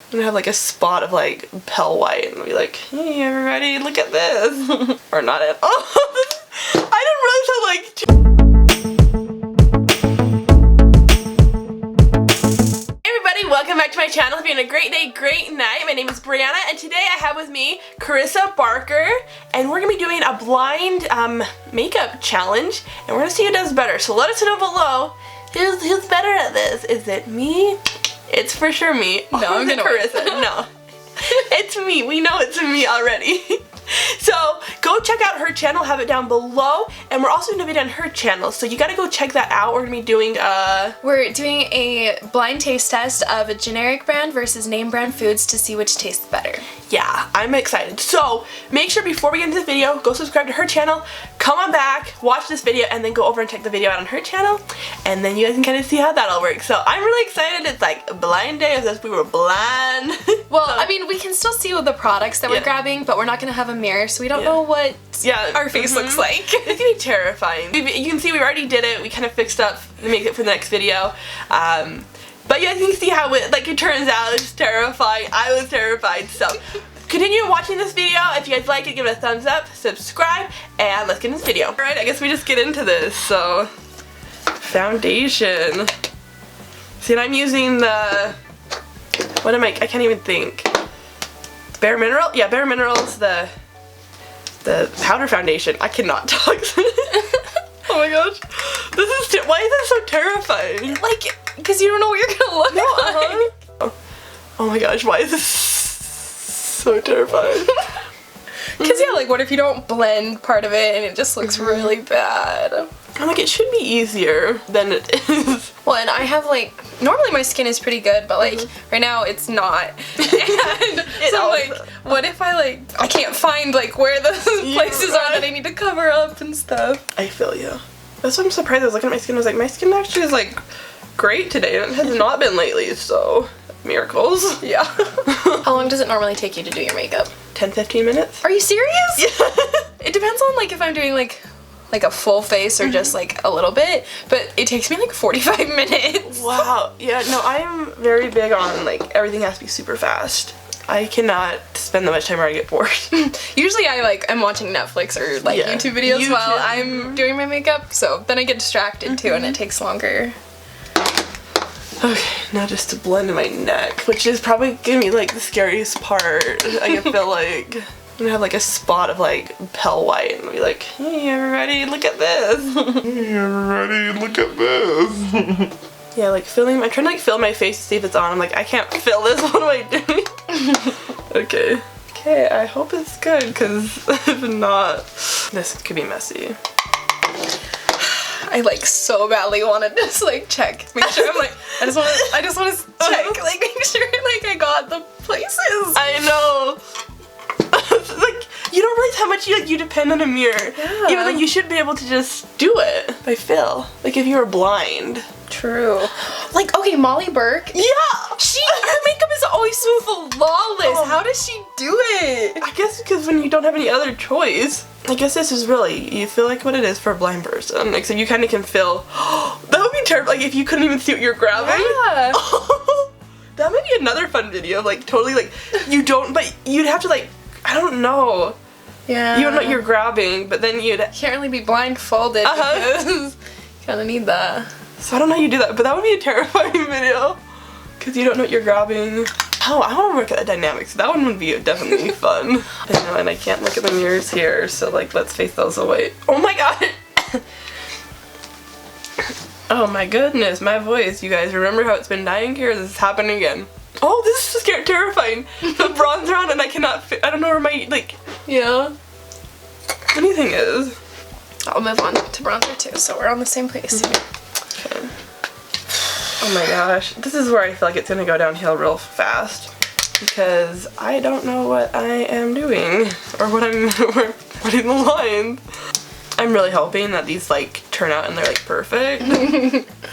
I'm gonna have like a spot of like pale white and be like, hey everybody, look at this. Or not at all. I didn't realize how like... Welcome back to my channel. Hope you're having a great day, great night. My name is Brianna and today I have with me Carisa Barker and we're going to be doing a blind makeup challenge and we're going to see who does better. So let us know below who's better at this. Is it me? It's for sure me. No, I'm gonna Carisa. No. It's me. We know it's me already. So go check out her channel, have it down below, and we're also going to be on her channel, so you gotta go check that out. We're going to be doing We're doing a blind taste test of a generic brand versus name brand foods to see which tastes better. Yeah, I'm excited. So make sure before we get into the video, go subscribe to her channel, come on back, watch this video, and then go over and check the video out on her channel, and then you guys can kind of see how that all works. So I'm really excited. It's like a blind day as if we were blind. Well, I mean, we can still see the products that we're grabbing, but we're not going to have a mirror, so we don't know what our face looks like. It's going to be terrifying. You can see we already did it. We kind of fixed up the makeup for the next video. But yeah, you can see how it turns out. It's terrifying. I was terrified. So continue watching this video. If you guys like it, give it a thumbs up, subscribe, and let's get into this video. Alright, I guess we just get into this. So, foundation. See, and I'm using the, what am I can't even think. Bare Mineral? Yeah, Bare Minerals, the powder foundation. I cannot talk. Oh my gosh. This is, why is this so terrifying? Like, because you don't know what you're gonna look like. Oh my gosh, why is this so terrifying? Because yeah, like what if you don't blend part of it and it just looks really bad? I'm like, it should be easier than it is. Well, and I have like, normally my skin is pretty good, but like right now it's not. And so like, what if I can't find like where those places are that I need to cover up and stuff. I feel you. That's why I'm surprised. I was looking at my skin, I was like, my skin actually is like great today, and it has not been lately, so miracles. Yeah. How long does it normally take you to do your makeup? 10-15 minutes. Are you serious? Yeah. It depends on like if I'm doing like a full face or just like a little bit, but it takes me like 45 minutes. Wow. Yeah, no, I am very big on like everything has to be super fast. I cannot spend that much time or I get bored. Usually I'm watching Netflix or like YouTube videos while I'm doing my makeup, so then I get distracted too and it takes longer. Okay, now just to blend in my neck, which is probably gonna be like the scariest part. I feel like I'm gonna have like a spot of like pale white and be like, hey everybody, look at this. Hey everybody, look at this. Yeah, like filling, I'm trying to like fill my face to see if it's on. I'm like, I can't fill this, what am I doing? Okay. Okay, I hope it's good, because if not, this could be messy. I like so badly want to just like check, make sure I'm like, I just want to check, like make sure like I got the places. I know. Like, you don't realize how much you depend on a mirror. Yeah. Even though you should be able to just do it by feel. Like if you were blind. True. Like, okay, Molly Burke. Yeah! Her makeup is always so flawless. How does she do it? I guess because when you don't have any other choice. I guess this is really, you feel like what it is for a blind person. Except you kind of can feel, that would be terrible. Like if you couldn't even see what you're grabbing. Yeah. That might be another fun video. Like totally like, you don't, but you'd have to like, I don't know. Yeah. You don't know what you're grabbing, but then you'd... Can't really be blindfolded because you kind of need that. So I don't know how you do that, but that would be a terrifying video. Because you don't know what you're grabbing. Oh, I want to work at the dynamics. That one would be definitely fun. I know, and I can't look at the mirrors here, so like, let's face those away. Oh my god! Oh my goodness, my voice. You guys remember how it's been dying here? This is happening again. Oh, this is scary, terrifying. The bronzer on and I cannot fit. I don't know where my, like, anything is. I'll move on to bronzer too, so we're on the same place. Okay. Oh my gosh. This is where I feel like it's gonna go downhill real fast. Because I don't know what I am doing. Or what I'm putting the lines. I'm really hoping that these like turn out and they're like perfect.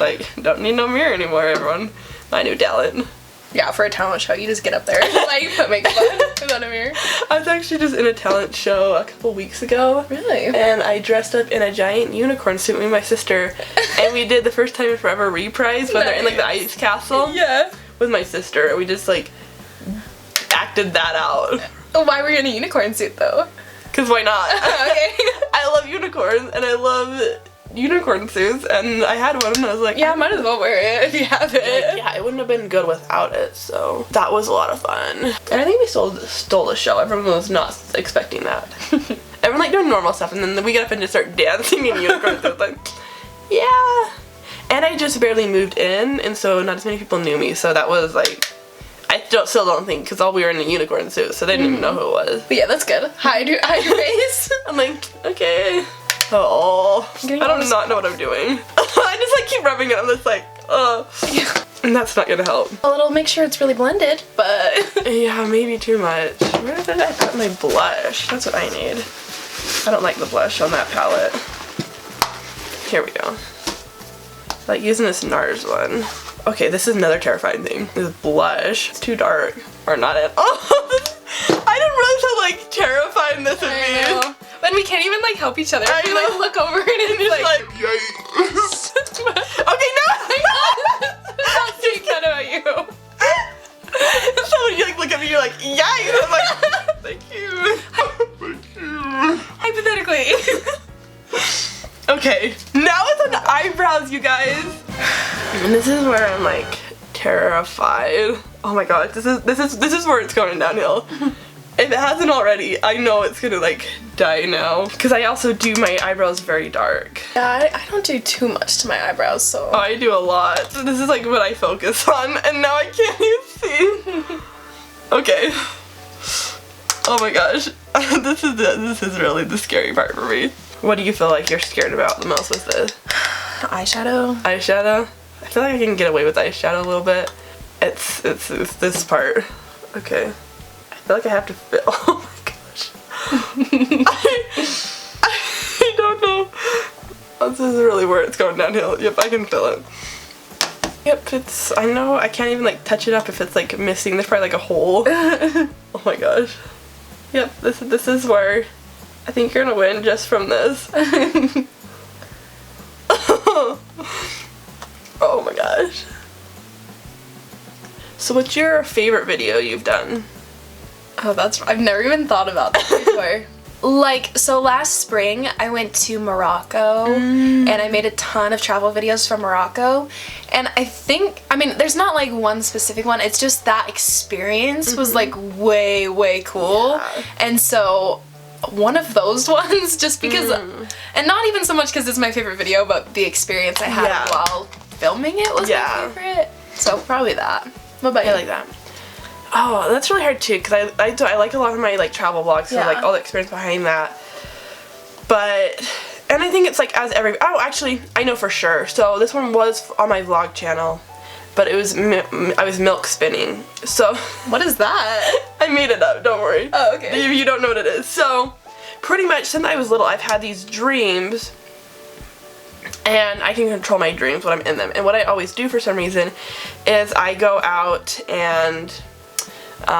Like, don't need no mirror anymore, everyone. My new talent. Yeah, for a talent show, you just get up there and like put makeup on without a mirror. I was actually just in a talent show a couple weeks ago. Really? And I dressed up in a giant unicorn suit with me and my sister. And we did the First Time in Forever reprise when they're in like the ice castle. Yeah. With my sister. And we just like acted that out. Why were you in a unicorn suit though? Cause why not? Okay. I love unicorns and I love unicorn suits, and I had one and I was like, yeah, might as well wear it if you have it. Like, yeah, it wouldn't have been good without it, so that was a lot of fun. And I think we stole the show. Everyone was not expecting that. Everyone like doing normal stuff, and then we get up and just start dancing in unicorn suits. Like, yeah. And I just barely moved in, and so not as many people knew me, so that was like, I still don't think, because all we were in a unicorn suit, so they didn't even know who it was. But yeah, that's good. Hide your face. I'm like, okay. Oh, I don't not know what I'm doing. I just like keep rubbing it. I'm just like, Yeah. And that's not gonna help. Well, it'll make sure it's really blended, but yeah, maybe too much. Where did I put my blush? That's what I need. I don't like the blush on that palette. Here we go. I like using this NARS one. Okay, this is another terrifying thing. This blush. It's too dark. Or not at all. I didn't realize how like terrifying this would be. I know. When we can't even like help each other. I We know. like look over and it's like yikes. Okay, no! I'll take that about you. So when you like look at me, you're like, yikes! I'm like, thank you. Thank you. Hypothetically. Okay, now it's on the eyebrows, you guys. And this is where I'm like terrified. Oh my god, this is where it's going downhill. If it hasn't already, I know it's gonna like die now. Because I also do my eyebrows very dark. Yeah, I don't do too much to my eyebrows, so. Oh, I do a lot. So this is like what I focus on, and now I can't even see. Okay. Oh my gosh. This is really the scary part for me. What do you feel like you're scared about the most with this? Eyeshadow. Eyeshadow? I feel like I can get away with eyeshadow a little bit. It's this part. Okay. I feel like I have to fit. Oh my gosh. I don't know. This is really where it's going downhill. Yep, I can feel it. Yep, I know I can't even like touch it up if it's like missing. There's probably like a hole. Oh my gosh. Yep, this is where I think you're gonna win just from this. Oh my gosh. So what's your favorite video you've done? Oh, I've never even thought about that before. Like, so last spring I went to Morocco and I made a ton of travel videos from Morocco, and I mean, there's not like one specific one, it's just that experience was like way cool. Yeah. And so one of those ones, just because, and not even so much because it's my favorite video, but the experience I had while filming it was my favorite. So probably that. What about you? I like that. Oh, that's really hard too, because I like a lot of my like travel vlogs, so like all the experience behind that. And I think it's like oh, actually, I know for sure. So this one was on my vlog channel, but it was I was milk spinning. So what is that? I made it up. Don't worry. Oh, okay. If you don't know what it is, so pretty much since I was little, I've had these dreams. And I can control my dreams when I'm in them. And what I always do for some reason is I go out and or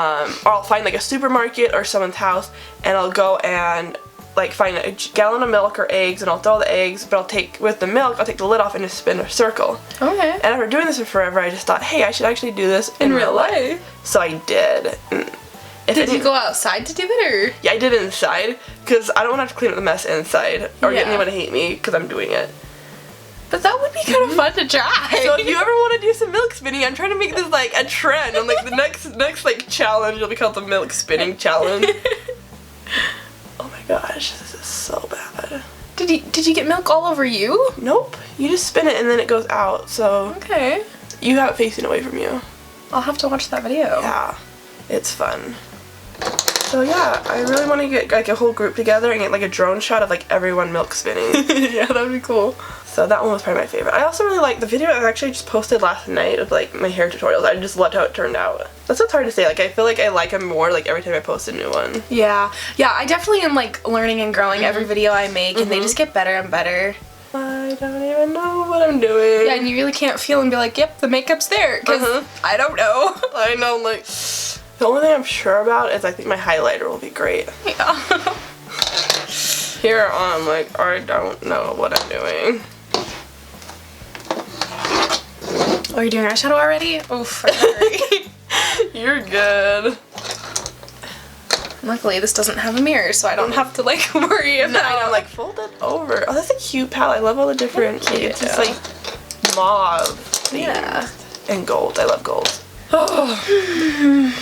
I'll find like a supermarket or someone's house, and I'll go and like find a gallon of milk or eggs, and I'll throw the eggs, but I'll take the lid off and just spin a circle. Okay. And after doing this for forever, I just thought, hey, I should actually do this in real life. So I did. Did you go outside to do it, or? Yeah, I did it inside, because I don't want to have to clean up the mess inside or get anyone to hate me because I'm doing it. But that would be kind of fun to try. So if you ever want to do some milk spinning, I'm trying to make this like a trend. And like the next like challenge will be called the milk spinning challenge. Oh my gosh, this is so bad. Did you get milk all over you? Nope. You just spin it and then it goes out. So okay. You have it facing away from you. I'll have to watch that video. Yeah, it's fun. So yeah, I really want to get like a whole group together and get like a drone shot of like everyone milk spinning. Yeah, that would be cool. So that one was probably my favorite. I also really like the video I actually just posted last night of like my hair tutorials. I just loved how it turned out. That's what's hard to say. Like I feel like I like them more like every time I post a new one. Yeah. Yeah, I definitely am like learning and growing every video I make, and they just get better and better. I don't even know what I'm doing. Yeah, and you really can't feel and be like, yep, the makeup's there, because I don't know. I know, like, the only thing I'm sure about is I think my highlighter will be great. Yeah. Here on, like, I don't know what I'm doing. Oh, you're doing eyeshadow already? Oof, I'm sorry. You're good. Luckily, this doesn't have a mirror, so I don't have to like worry about. No, I'm like fold it over. Oh, that's a cute palette. I love all the different. It's just like mauve. Yeah. And gold. I love gold. Oh,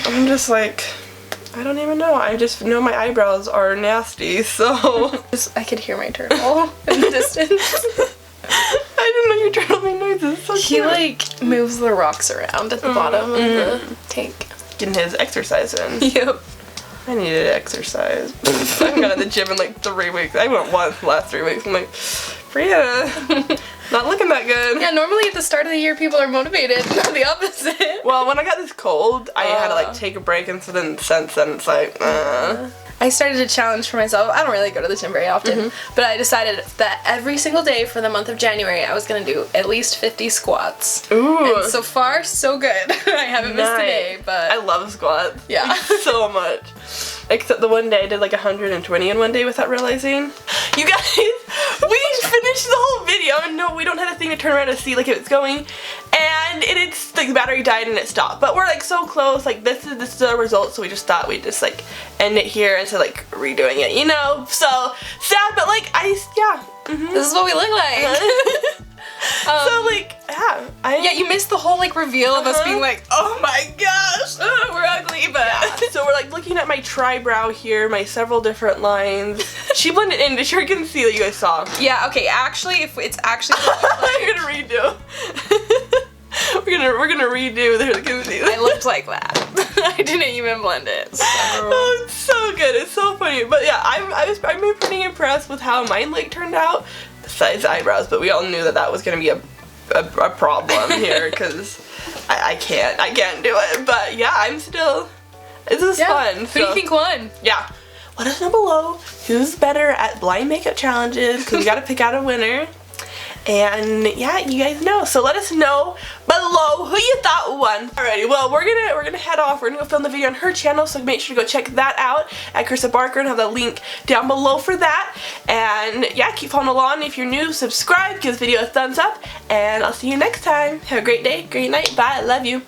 I'm just like, I don't even know. I just know my eyebrows are nasty, so. I could hear my turtle in the distance. I didn't know your turtle made noises. So he cute. like moves the rocks around at the bottom of the tank. Getting his exercise in. Yep. I needed to exercise. I haven't gone to the gym in like 3 weeks. I went once the last 3 weeks. I'm like, Brianna, not looking that good. Yeah, normally at the start of the year people are motivated, not the opposite. Well, when I got this cold, I had to like take a break, and so then since then it's like, I started a challenge for myself. I don't really go to the gym very often, but I decided that every single day for the month of January I was gonna do at least 50 squats. Ooh. And so far, so good. I haven't missed a day, but I love squats. Yeah. Like, so much. Except the one day I did like 120 in one day without realizing. You guys, we finished the whole video and no, we don't have a thing to turn around to see like if it's going. And it's like the battery died and it stopped. But we're like so close, like this is the result, so we just thought we'd just like end it here instead of like redoing it, you know? So sad, but like this is what we look like. So like, yeah, you missed the whole like reveal of us being like, oh my gosh, we're ugly, but so we're like looking at my tri-brow here, my several different lines. She blended in, to sure can see that you guys saw. Yeah, okay, actually, if it's actually I'm gonna redo. we're gonna redo the I looked like that. I didn't even blend it. So. Oh, it's so good. It's so funny. But yeah, I'm pretty impressed with how mine like turned out. Besides eyebrows, but we all knew that was gonna be a problem here because I can't do it. But yeah, I'm still. This is fun. Who do you think won? Yeah. Let us know below who's better at blind makeup challenges because we gotta pick out a winner. And yeah, you guys know. So let us know below who you thought won. Alrighty, well we're gonna head off. We're gonna go film the video on her channel, so make sure to go check that out at Carisa Barker and have the link down below for that. And yeah, keep following along. If you're new, subscribe, give this video a thumbs up, and I'll see you next time. Have a great day, great night. Bye. I love you.